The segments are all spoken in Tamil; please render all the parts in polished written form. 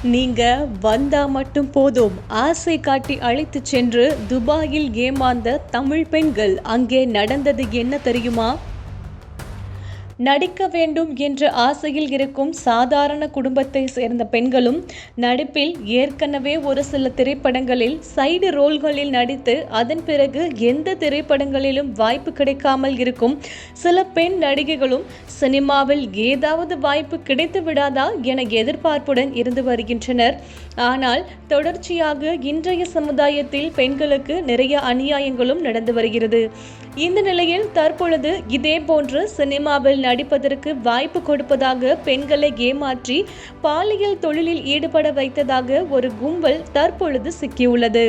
நீங்க வந்தா மட்டும் போதும், ஆசை காட்டி அழைத்துச் சென்று துபாயில் ஏமாந்த தமிழ் பெண்கள். அங்கே நடந்தது என்ன தெரியுமா? நடிக்க வேண்டும் என்ற ஆசையில் இருக்கும் சாதாரண குடும்பத்தை சேர்ந்த பெண்களும், நடிப்பில் ஏற்கனவே ஒரு சில திரைப்படங்களில் சைடு ரோல்களில் நடித்து அதன் பிறகு எந்த திரைப்படங்களிலும் வாய்ப்பு கிடைக்காமல் இருக்கும் சில பெண் நடிகைகளும் சினிமாவில் ஏதாவது வாய்ப்பு கிடைத்து விடாதா என எதிர்பார்ப்புடன் இருந்து வருகின்றனர். ஆனால் தொடர்ச்சியாக இன்றைய சமுதாயத்தில் பெண்களுக்கு நிறைய அநியாயங்களும் நடந்து வருகிறது. இந்த நிலையில் தற்பொழுது இதே போன்று சினிமாவில் நடிப்பதற்கு வாய்ப்பு கொடுப்பதாக பெண்களை ஏமாற்றி பாலியல் தொழிலில் ஈடுபட வைத்ததாக ஒரு கும்பல் தற்பொழுது சிக்கியுள்ளது.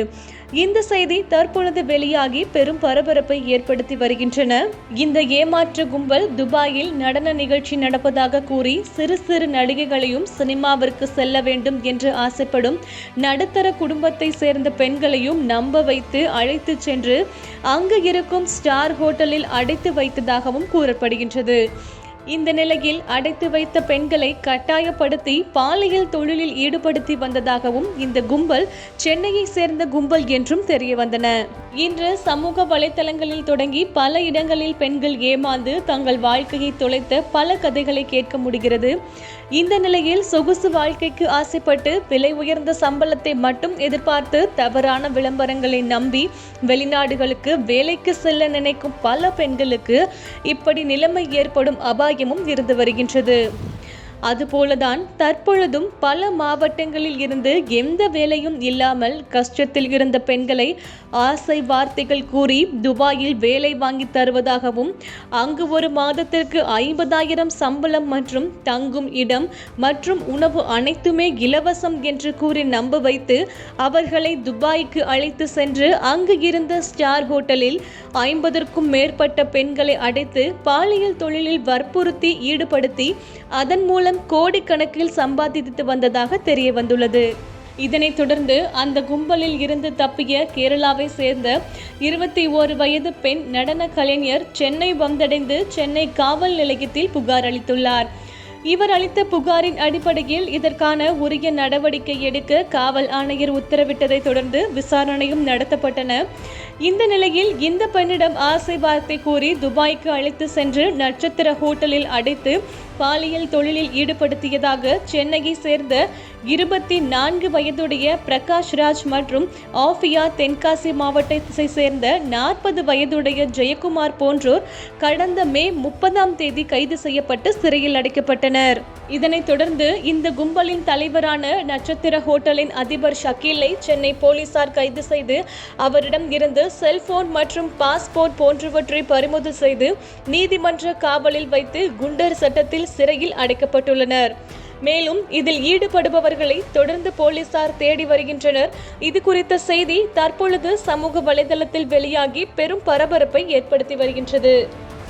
இந்த செய்தி தற்பொழுது வெளியாகி பெரும் பரபரப்பை ஏற்படுத்தி வருகின்றன. இந்த ஏமாற்று கும்பல் துபாயில் நடன நிகழ்ச்சி நடப்பதாக கூறி சிறு சிறு நடிகைகளையும் சினிமாவிற்கு செல்ல வேண்டும் என்று ஆசைப்படும் நடுத்தர குடும்பத்தை சேர்ந்த பெண்களையும் நம்ப வைத்து அழைத்து சென்று அங்கு இருக்கும் ஸ்டார் ஹோட்டலில் அடைத்து வைத்ததாகவும் கூறப்படுகின்றது. இந்த நிலையில் அடைத்து வைத்த பெண்களை கட்டாயப்படுத்தி பாலியல் தொழிலில் ஈடுபடுத்தி வந்ததாகவும் இந்த கும்பல் சென்னையை சேர்ந்த கும்பல் என்றும் தெரிய வந்தன. இன்று சமூக வலைதளங்களில் தொடங்கி பல இடங்களில் பெண்கள் ஏமாந்து தங்கள் வாழ்க்கையை தொலைத்த பல கதைகளை கேட்க முடிகிறது. இந்த நிலையில் சொகுசு வாழ்க்கைக்கு ஆசைப்பட்டு விலை உயர்ந்த சம்பளத்தை மட்டும் எதிர்பார்த்து தவறான விளம்பரங்களை நம்பி வெளிநாடுகளுக்கு வேலைக்கு செல்ல நினைக்கும் பல பெண்களுக்கு இப்படி நிலைமை ஏற்படும் அபாயமும் இருந்து வருகின்றது. அதுபோலதான் தற்பொழுதும் பல மாவட்டங்களில் இருந்து எந்த வேலையும் இல்லாமல் கஷ்டத்தில் இருந்த பெண்களை ஆசை வார்த்தைகள் கூறி துபாயில் வேலை வாங்கி தருவதாகவும் அங்கு ஒரு மாதத்திற்கு 50,000 சம்பளம் மற்றும் தங்கும் இடம் மற்றும் உணவு அனைத்துமே இலவசம் என்று கூறி நம்ப வைத்து அவர்களை துபாய்க்கு அழைத்து சென்று அங்கு இருந்த ஸ்டார் ஹோட்டலில் 50க்கும் மேற்பட்ட பெண்களை அடைத்து பாலியல் தொழிலில் வற்புறுத்தி ஈடுபடுத்தி அதன் மூலம் கோடிக்கணக்கில் சம்பாதித்து வந்ததாக தெரிய வந்துள்ளது. இதனைத் தொடர்ந்து அந்த கும்பலில் இருந்து தப்பிய கேரளாவை சேர்ந்த 21 வயது பெண் நடன கலைஞர் சென்னை வந்தடைந்து சென்னை காவல் நிலையத்தில் புகார் அளித்துள்ளார். இவர் அளித்த புகாரின் அடிப்படையில் இதற்கான உரிய நடவடிக்கை எடுக்க காவல் ஆணையர் உத்தரவிட்டதை தொடர்ந்து விசாரணையும் நடத்தப்பட்டன. இந்த நிலையில் இந்த பெண்ணிடம் ஆசை வார்த்தை கூறி துபாய்க்கு அழைத்து சென்று நட்சத்திர ஹோட்டலில் அடைத்து பாலியல் தொழிலில் ஈடுபடுத்தியதாக சென்னையை சேர்ந்த 24 வயதுடைய பிரகாஷ் ராஜ் மற்றும் ஆஃபியா தென்காசி மாவட்டத்தை சேர்ந்த 40 வயதுடைய ஜெயக்குமார் போன்றோர் கடந்த மே 30ஆம் தேதி கைது செய்யப்பட்டு சிறையில் அடைக்கப்பட்டனர். இதனைத் தொடர்ந்து இந்த கும்பலின் தலைவரான நட்சத்திர ஹோட்டலின் அதிபர் ஷக்கீலை சென்னை போலீசார் கைது செய்து அவரிடம் இருந்து செல்போன் மற்றும் பாஸ்போர்ட் போன்றவற்றை பறிமுதல் செய்து நீதிமன்ற காவலில் வைத்து குண்டர் சட்டத்தில் சிறையில் அடைக்கப்பட்டுள்ளனர். மேலும் இதில் ஈடுபடுபவர்களை தொடர்ந்து போலீசார் தேடி வருகின்றனர். இது குறித்த செய்தி தற்பொழுது சமூக வலைதளத்தில் வெளியாகி பெரும் பரபரப்பை ஏற்படுத்தி வருகின்றது.